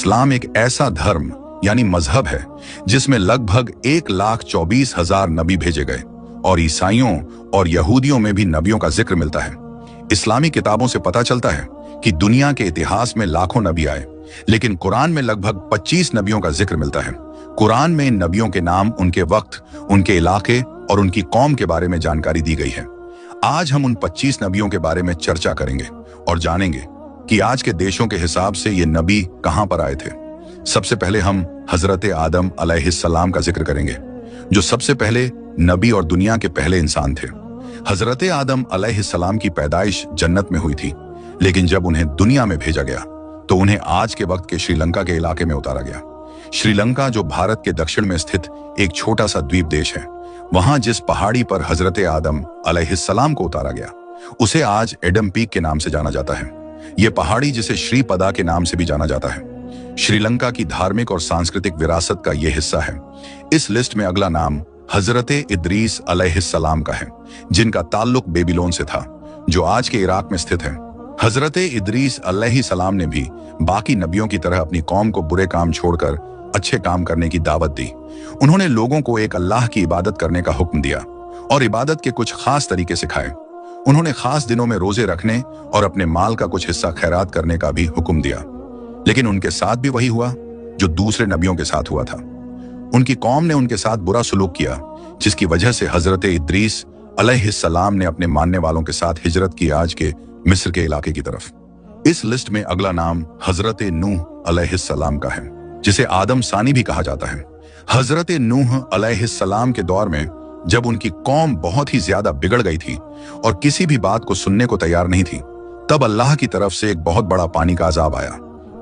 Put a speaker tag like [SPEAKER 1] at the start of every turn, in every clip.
[SPEAKER 1] इस्लाम एक ऐसा धर्म यानी मजहब है जिसमें लगभग 1,24,000 नबी भेजे गए और ईसाइयों और यहूदियों में भी नबियों का जिक्र मिलता है। इस्लामी किताबों से पता चलता है कि दुनिया के इतिहास में लाखों नबी आए, लेकिन कुरान में लगभग 25 नबियों का जिक्र मिलता है। कुरान में इन नबियों के नाम, उनके वक्त, उनके इलाके और उनकी कौम के बारे में जानकारी दी गई है। आज हम उन 25 नबियों के बारे में चर्चा करेंगे और जानेंगे कि आज के देशों के हिसाब से ये नबी कहां पर आए थे। सबसे पहले हम हजरत आदम अलैहिस्सलाम का जिक्र करेंगे, जो सबसे पहले नबी और दुनिया के पहले इंसान थे। हजरत आदम अलैहिस्सलाम की पैदाइश जन्नत में हुई थी, लेकिन जब उन्हें दुनिया में भेजा गया तो उन्हें आज के वक्त के श्रीलंका के इलाके में उतारा गया। श्रीलंका, जो भारत के दक्षिण में स्थित एक छोटा सा द्वीप देश है, वहां जिस पहाड़ी पर हजरत आदम अलैहिस्सलाम को उतारा गया उसे आज एडम पीक के नाम से जाना जाता है। यह पहाड़ी, जिसे श्रीपदा के नाम से भी जाना जाता है, श्रीलंका की धार्मिक और सांस्कृतिक विरासत का यह हिस्सा है। इस लिस्ट में अगला नाम हजरत इदरीस अलैहिस्सलाम का है, जिनका ताल्लुक बेबीलोन से था, जो आज के इराक में स्थित है। हजरत इदरीस अलैहिस्सलाम ने भी बाकी नबियों की तरह अपनी कौम को बुरे काम छोड़कर अच्छे काम करने की दावत दी। उन्होंने लोगों को एक अल्लाह की इबादत करने का हुक्म दिया और इबादत के कुछ खास तरीके सिखाए। उन्होंने खास दिनों में रोजे रखने और अपने माल का कुछ हिस्सा खैरात करने का भी हुक्म दिया। लेकिन उनके साथ भी वही हुआ जो दूसरे नबियों के साथ हुआ था। उनकी कौम ने उनके साथ बुरा सलूक किया, जिसकी वजह से हजरत इदरीस अलैहिस्सलाम ने अपने मानने वालों के साथ हिजरत की आज के मिस्र के इलाके की तरफ। इस लिस्ट में अगला नाम हजरत नूह अलैहिस्सलाम का है, जिसे आदम सानी भी कहा जाता है। हजरत नूह अलैहिस्सलाम के दौर में, जब उनकी कौम बहुत ही ज्यादा बिगड़ गई थी और किसी भी बात को सुनने को तैयार नहीं थी, तब अल्लाह की तरफ से एक बहुत बड़ा पानी का अजाब आया।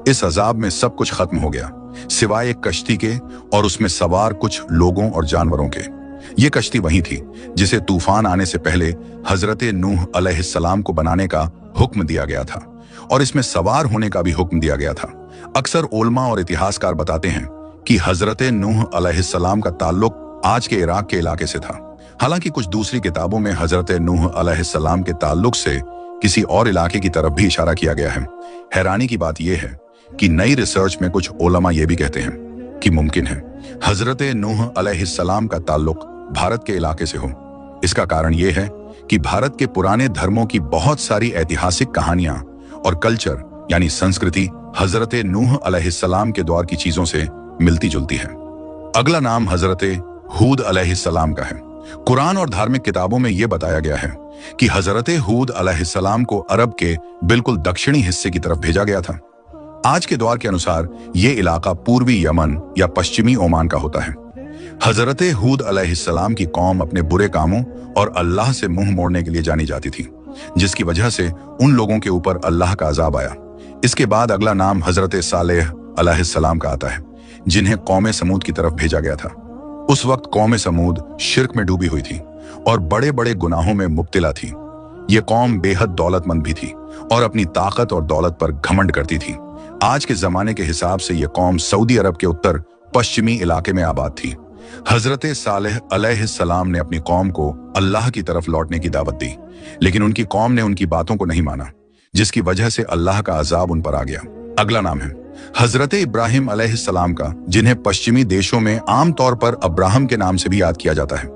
[SPEAKER 1] इस अजाब में सब कुछ खत्म हो गया, सिवाय एक कश्ती के और उसमें सवार कुछ लोगों और जानवरों के। ये कश्ती वही थी जिसे तूफान आने से पहले हजरत नूह अलैहिस्सलाम को बनाने का हुक्म दिया गया था और इसमें सवार होने का भी हुक्म दिया गया था। अक्सर उलमा और इतिहासकार बताते हैं कि हजरत नूह अलैहिस्सलाम का ताल्लुक आज के इराक के इलाके से था। हालांकि कुछ दूसरी किताबों में हजरत नूह अलैहिस्सलाम के ताल्लुक से किसी और इलाके की तरफ भी इशारा किया गया है। हैरानी की बात यह है कि नई रिसर्च में कुछ उलमा ये भी कहते हैं कि मुमकिन है हजरत नूह अलैहिस्सलाम का ताल्लुक भारत के इलाके से हो। इसका कारण यह है कि भारत के पुराने धर्मों की बहुत सारी ऐतिहासिक कहानियां और कल्चर यानी संस्कृति हजरत नूह अलैहिस्सलाम के दौर की चीजों से मिलती जुलती है। अगला नाम हजरत हूद अलैहिस्सलाम का है। कुरान और धार्मिक किताबों में यह बताया गया है कि हजरत हूद अलैहिस्सलाम को अरब के बिल्कुल दक्षिणी हिस्से की तरफ भेजा गया था। आज के दौर के अनुसार यह इलाका पूर्वी यमन या पश्चिमी ओमान का होता है। हजरत हूद अलैहिस्सलाम की कौम अपने बुरे कामों और अल्लाह से मुंह मोड़ने के लिए जानी जाती थी, जिसकी वजह से उन लोगों के ऊपर अल्लाह का अजाब आया। इसके बाद अगला नाम हजरत सालेह अलैहिस्सलाम का आता है, जिन्हें कौम समूद की तरफ भेजा गया था। उस वक्त कौम समूद शिर्क में डूबी हुई थी और बड़े बड़े गुनाहों में मुब्तिला थी। ये कौम बेहद दौलतमंद भी थी और अपनी ताकत और दौलत पर घमंड करती थी। आज के जमाने के हिसाब से यह कौम सऊदी अरब के उत्तर पश्चिमी इलाके में आबाद थी। हजरत सालेह अलैहिस्सलाम ने अपनी कौम को अल्लाह की तरफ लौटने की दावत दी, लेकिन उनकी कौम ने उनकी बातों को नहीं माना, जिसकी वजह से अल्लाह का अजाब उन पर आ गया। अगला नाम है हजरत इब्राहिम अलैहिस्सलाम का, जिन्हें पश्चिमी देशों में आमतौर पर अब्राहम के नाम से भी याद किया जाता है।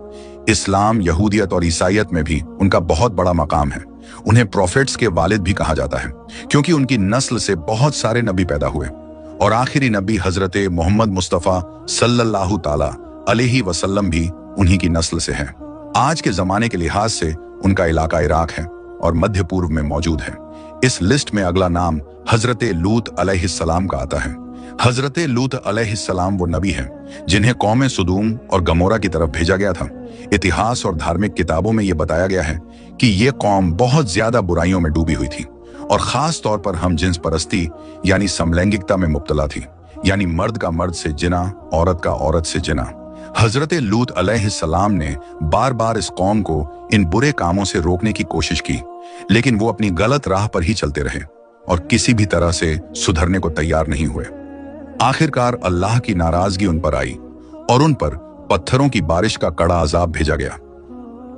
[SPEAKER 1] इस्लाम, यहूदियत और ईसाइयत में भी उनका बहुत बड़ा मकाम है। उन्हें प्रोफेट्स के वालिद भी कहा जाता है, क्योंकि उनकी नस्ल से बहुत सारे नबी पैदा हुए और आखिरी नबी हजरत मोहम्मद मुस्तफ़ा सल्लल्लाहु ताला अलैहि वसल्लम भी उन्हीं की नस्ल से हैं। आज के जमाने के लिहाज से उनका इलाका इराक है और मध्य पूर्व में मौजूद है। इस लिस्ट में अगला नाम हजरत लूत अलैहिस्सलाम का आता है। हजरत लूत अलैहिस्सलाम वो नबी हैं जिन्हें कौम सुदूम और गमोरा की तरफ भेजा गया था। इतिहास और धार्मिक किताबों में यह बताया गया है कि यह कौम बहुत ज्यादा बुराइयों में डूबी हुई थी और खास तौर पर हम जिन्स परस्ती यानी समलैंगिकता में मुब्तला थी, यानी मर्द का मर्द से जिना, औरत का औरत से जिना। हजरत लूत अलैहिस्सलाम ने बार बार इस कौम को इन बुरे कामों से रोकने की कोशिश की, लेकिन वो अपनी गलत राह पर ही चलते रहे और किसी भी तरह से सुधरने को तैयार नहीं हुए। आखिरकार अल्लाह की नाराजगी उन पर आई और उन पर पत्थरों की बारिश का कड़ा अजाब भेजा गया।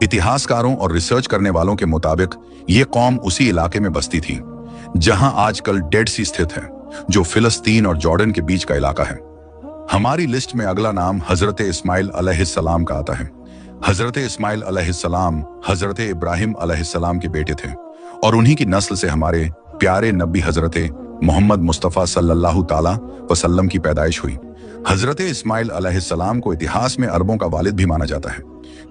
[SPEAKER 1] इतिहासकारों और रिसर्च करने वालों के मुताबिक ये कौम उसी इलाके में बसती थी जहां आजकल डेड सी स्थित है जो फिलिस्तीन और जॉर्डन के बीच का इलाका है। हमारी लिस्ट में अगला नाम हजरत इस्माइल अलैहिस्सलाम का आता है। हजरत इस्माइल अलैहिस्सलाम हजरत इब्राहिम अलैहिस्सलाम के बेटे थे और उन्हीं की नस्ल से हमारे प्यारे नबी हजरत मोहम्मद मुस्तफ़ा सल्लल्लाहु ताला वसल्लम की पैदाइश हुई। हजरत इस्माइल अलैहिस्सलाम को इतिहास में अरबों का वालिद भी माना जाता है,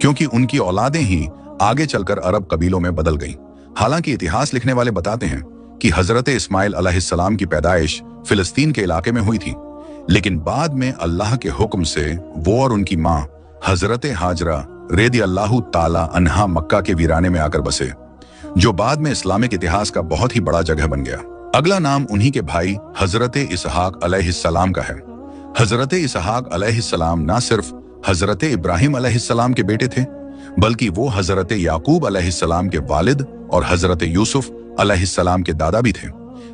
[SPEAKER 1] क्योंकि उनकी औलादें ही आगे चलकर अरब कबीलों में बदल गईं। हालांकि इतिहास लिखने वाले बताते हैं कि हजरत इस्माइल अलैहिस्सलाम की पैदाइश फिलिस्तीन के इलाके में हुई थी, लेकिन बाद में अल्लाह के हुक्म से वो और उनकी माँ हजरत हाजरा रेदी अल्लाह ताला अन्हा मक्का के वीराने में आकर बसे, जो बाद में इस्लामिक इतिहास का बहुत ही बड़ा जगह बन गया। अगला नाम उन्हीं के भाई हजरत इसहाक अलैहिस्सलाम का है। हजरत इसहाक अलैहिस्सलाम न सिर्फ हजरत इब्राहिम अलैहिस्सलाम के बेटे थे, बल्कि वो हजरत याकूब अलैहिस्सलाम के वालिद और हजरत यूसुफ अलैहिस्सलाम के दादा भी थे।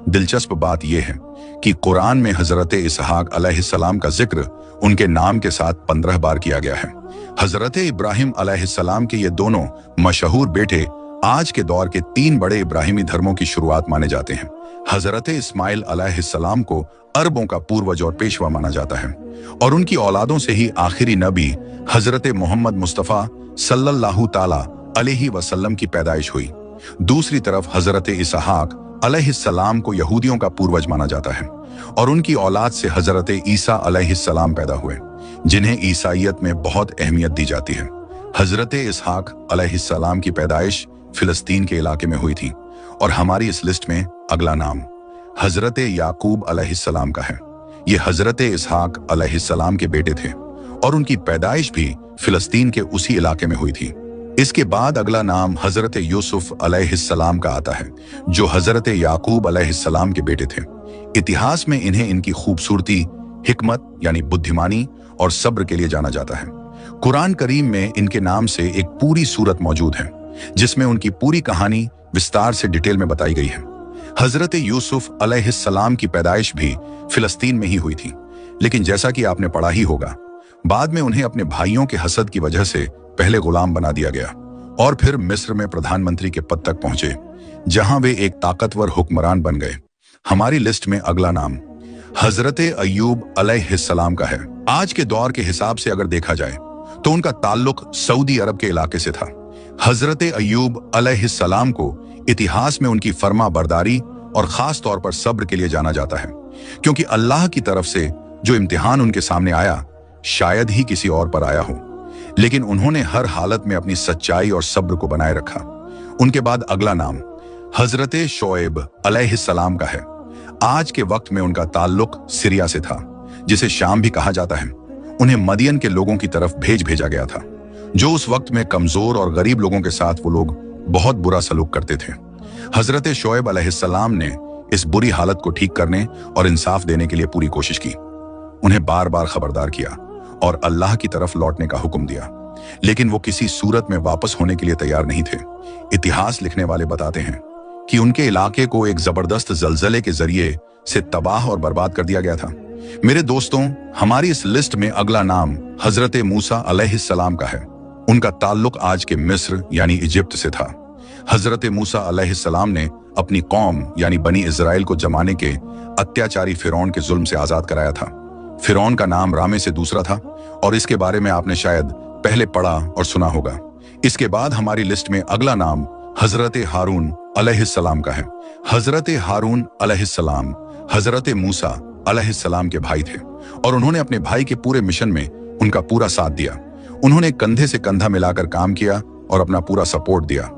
[SPEAKER 1] दिलचस्प बात यह है कि कुरान में हजरत इसहाक अलैहिस्सलाम का जिक्र उनके नाम के साथ 15 बार किया गया है। हजरत इब्राहिम अलैहिस्सलाम के ये दोनों मशहूर बेटे आज के दौर के 3 बड़े इब्राहिमी धर्मों की शुरुआत माने जाते हैं। हजरत इस्माइल अलैहिस्सलाम को अरबों का पूर्वज और पेशवा माना जाता है और उनकी औलादों से ही आखिरी नबी हजरत मोहम्मद मुस्तफ़ा सल्लल्लाहु ताला अलैहि वसल्लम की पैदाइश हुई। दूसरी तरफ हजरत इसहाक अलैहिस्सलाम को यहूदियों का पूर्वज माना जाता है और उनकी औलाद से हजरत ईसा अलैहिस्सलाम पैदा हुए, जिन्हें ईसाइयत में बहुत अहमियत दी जाती है। हजरत इसहाक अलैहिस्सलाम की पैदाइश फिलिस्तीन के इलाके में हुई थी और हमारी इस लिस्ट में अगला नाम हजरत याकूब अलैहिस्सलाम का है। ये हजरत इसहाक अलैहिस्सलाम के बेटे थे और उनकी पैदाइश भी फिलिस्तीन के उसी इलाके में हुई थी। इसके बाद अगला नाम हजरत यूसुफ अलैहिस्सलाम का आता है, जो हजरत याकूब अलैहिस्सलाम के बेटे थे। इतिहास में इन्हें इनकी खूबसूरती, हिकमत यानी बुद्धिमानी और सब्र के लिए जाना जाता है। कुरान करीम में इनके नाम से एक पूरी सूरत मौजूद है, जिसमें उनकी पूरी कहानी विस्तार से डिटेल में बताई गई है। हजरत यूसुफ अलैहिस्सलाम की पैदाइश भी फिलिस्तीन में ही हुई थी, लेकिन जैसा कि आपने पढ़ा ही होगा, बाद में उन्हें अपने भाइयों के हसद की वजह से पहले गुलाम बना दिया गया और फिर मिस्र में प्रधानमंत्री के पद तक पहुंचे, जहां वे एक ताकतवर हुक्मरान बन गए। हमारी लिस्ट में अगला नाम हजरत अय्यूब अलैहिस्सलाम का है। आज के दौर के हिसाब से अगर देखा जाए तो उनका ताल्लुक सऊदी अरब के इलाके से था। हजरत अय्यूब अलैहिस्सलाम को इतिहास में उनकी फर्मा बरदारी और खास तौर पर सब्र के लिए जाना जाता है, क्योंकि अल्लाह की तरफ से जो इम्तिहान उनके सामने आया शायद ही किसी और पर आया हो, लेकिन उन्होंने हर हालत में अपनी सच्चाई और सब्र को बनाए रखा। उनके बाद अगला नाम हजरत शोएब अलैहिस्सलाम का है। आज के वक्त में उनका ताल्लुक सीरिया से था, जिसे शाम भी कहा जाता है। उन्हें मदियन के लोगों की तरफ भेजा गया था, जो उस वक्त में कमजोर और गरीब लोगों के साथ वो लोग बहुत बुरा सलूक करते थे। हजरत शोएब अलैहिस्सलाम ने इस बुरी हालत को ठीक करने और इंसाफ देने के लिए पूरी कोशिश की। उन्हें बार बार खबरदार किया और अल्लाह की तरफ लौटने का हुक्म दिया, लेकिन वो किसी सूरत में वापस होने के लिए तैयार नहीं थे। इतिहास लिखने वाले बताते हैं कि उनके इलाके को एक जबरदस्त जलजले के जरिए से तबाह और बर्बाद कर दिया गया था। मेरे दोस्तों, हमारी इस लिस्ट में अगला नाम हजरत मूसा अलैहिस्सलाम का है। उनका ताल्लुक आज के मिस्र यानी इजिप्ट से था। हजरत मूसा अलैहिस्सलाम ने अपनी कौम यानी बनी इजराइल को जमाने के अत्याचारी फिरौन के जुल्म से आजाद कराया था। फिरौन का नाम रामे से दूसरा था और इसके बारे में आपने शायद पहले पढ़ा और सुना होगा। इसके बाद हमारी लिस्ट में अगला नाम हजरत हारून अलैहिस्सलाम का है। हजरत हारून अलैहिस्सलाम हजरत मूसा अलैहिस्सलाम के भाई थे और उन्होंने अपने भाई के पूरे मिशन में उनका पूरा साथ दिया। उन्होंने कंधे से कंधा मिलाकर काम किया और अपना पूरा सपोर्ट दिया।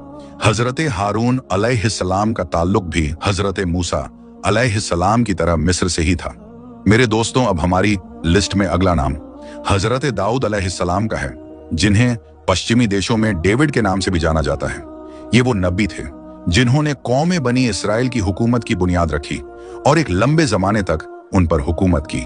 [SPEAKER 1] हजरत हारून अलैहिस्सलाम का ताल्लुक भी हजरत मूसा अलैहिस्सलाम की तरह मिस्र से ही था। मेरे दोस्तों, अब हमारी लिस्ट में अगला नाम हजरत दाऊद अलैहिस्सलाम का है, जिन्हें पश्चिमी देशों में डेविड के नाम से भी जाना जाता है। ये वो नबी थे जिन्होंने कौम बनी इसराइल की हुकूमत की बुनियाद रखी और एक लंबे जमाने तक उन पर हुकूमत की।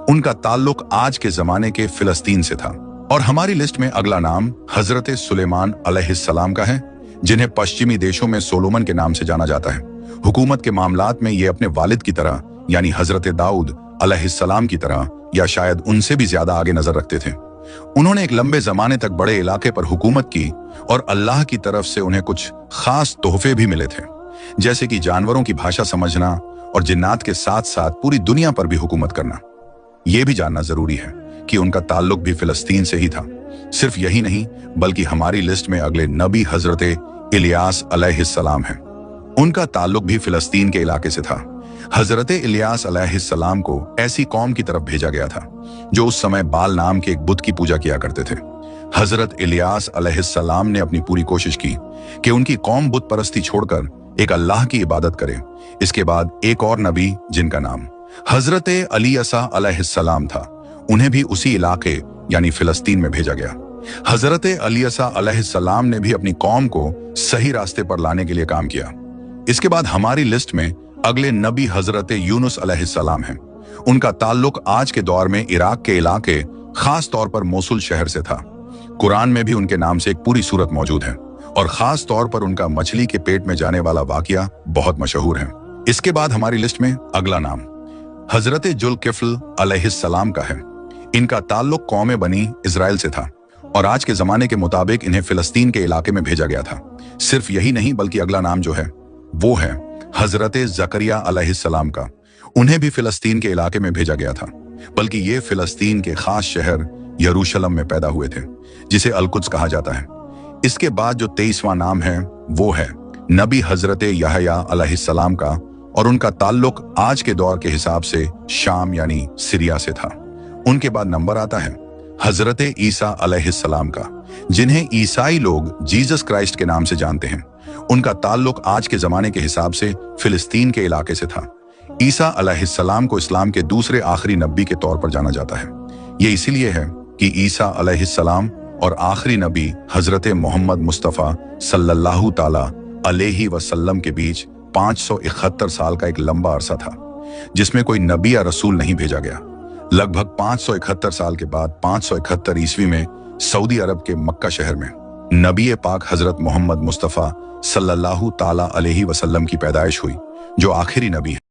[SPEAKER 1] उनका ताल्लुक आज के जमाने के फिलिस्तीन से था। और हमारी लिस्ट में अगला नाम हजरत सुलेमान अलैहिस्सलाम का है, जिन्हें पश्चिमी देशों में सोलोमन के नाम से जाना जाता है। हुकूमत के मामलात में ये अपने वालिद की तरह यानी हजरत दाऊद अलैहिस्सलाम की तरह या शायद उनसे भी ज्यादा आगे नजर रखते थे। उन्होंने एक लंबे जमाने तक बड़े इलाके पर हुकूमत की और अल्लाह की तरफ से उन्हें कुछ खास तोहफे भी मिले थे। जैसे कि जानवरों की भाषा समझना और जिन्नात के साथ साथ पूरी दुनिया पर भी हुकूमत करना। यह भी जानना जरूरी है कि उनका ताल्लुक भी फिलिस्तीन से ही था। सिर्फ यही नहीं बल्कि हमारी लिस्ट में अगले नबी हजरत इलियास अलैहिस्सलाम हैं। उनका ताल्लुक भी फिलिस्तीन के इलाके से था। हजरत इलियास अलैहिस्सलाम को ऐसी कौम की तरफ भेजा गया था जो उस समय बाल नाम के एक बुत की पूजा किया करते थे। हजरत इलियास अलैहिस्सलाम ने अपनी पूरी कोशिश की कि उनकी कौम बुत परस्ती छोड़कर एक अल्लाह की इबादत करे। इसके बाद एक और नबी जिनका नाम हजरत अलीसा अलैहिस्सलाम था, उन्हें भी उसी इलाके यानी फिलिस्तीन में भेजा गया। हजरत अलीसा अलैहिस्सलाम ने भी अपनी कौम को सही रास्ते पर लाने के लिए काम किया। इसके बाद हमारी लिस्ट में अगले नबी हजरत यूनुस अलैहिस्सलाम हैं। उनका ताल्लुक आज के दौर में इराक के इलाके, खास तौर पर मोसुल शहर से था। कुरान में भी उनके नाम से एक पूरी सूरत मौजूद है और खास तौर पर उनका मछली के पेट में जाने वाला वाकया बहुत मशहूर है। इसके बाद हमारी लिस्ट में अगला नाम हजरत जुल्किफ्ल अलैहिस्सलाम का है। इनका ताल्लुक कौम बनी इजराइल से था और आज के जमाने के मुताबिक इन्हें फिलिस्तीन के इलाके में भेजा गया था। सिर्फ यही नहीं बल्कि अगला नाम जो है वो है हजरत जकरिया अलैहिस्सलाम का। उन्हें भी फिलिस्तीन के इलाके में भेजा गया था, बल्कि ये फिलिस्तीन के खास शहर यरूशलेम में पैदा हुए थे, जिसे अलकुद्स कहा जाता है। इसके बाद जो 23वां नाम है वो है नबी हजरत यहया अलैहिस्सलाम का और उनका ताल्लुक आज के दौर के हिसाब से शाम यानी सीरिया से था। उनके बाद नंबर आता है हजरत ईसा अलैहिस्सलाम का, जिन्हें ईसाई लोग जीसस क्राइस्ट के नाम से जानते हैं। उनका ताल्लुक आज के जमाने के हिसाब से फिलिस्तीन के इलाके से था। ईसा अलैहिस्सलाम को इस्लाम के दूसरे आखिरी नबी के तौर पर जाना जाता है। ये इसीलिए है कि ईसा अलैहिस्सलाम और आखिरी नबी हजरत मोहम्मद मुस्तफ़ा सल्लल्लाहु ताला अलैहि वसल्लम के बीच 571 साल का एक लंबा अरसा था, जिसमें कोई नबी या रसूल नहीं भेजा गया। लगभग 571 साल के बाद 571 ईस्वी में सऊदी अरब के मक्का शहर में नबी पाक हजरत मोहम्मद मुस्तफ़ा सल्लल्लाहु ताला अलैहि वसल्लम की पैदाइश हुई, जो आखिरी नबी है।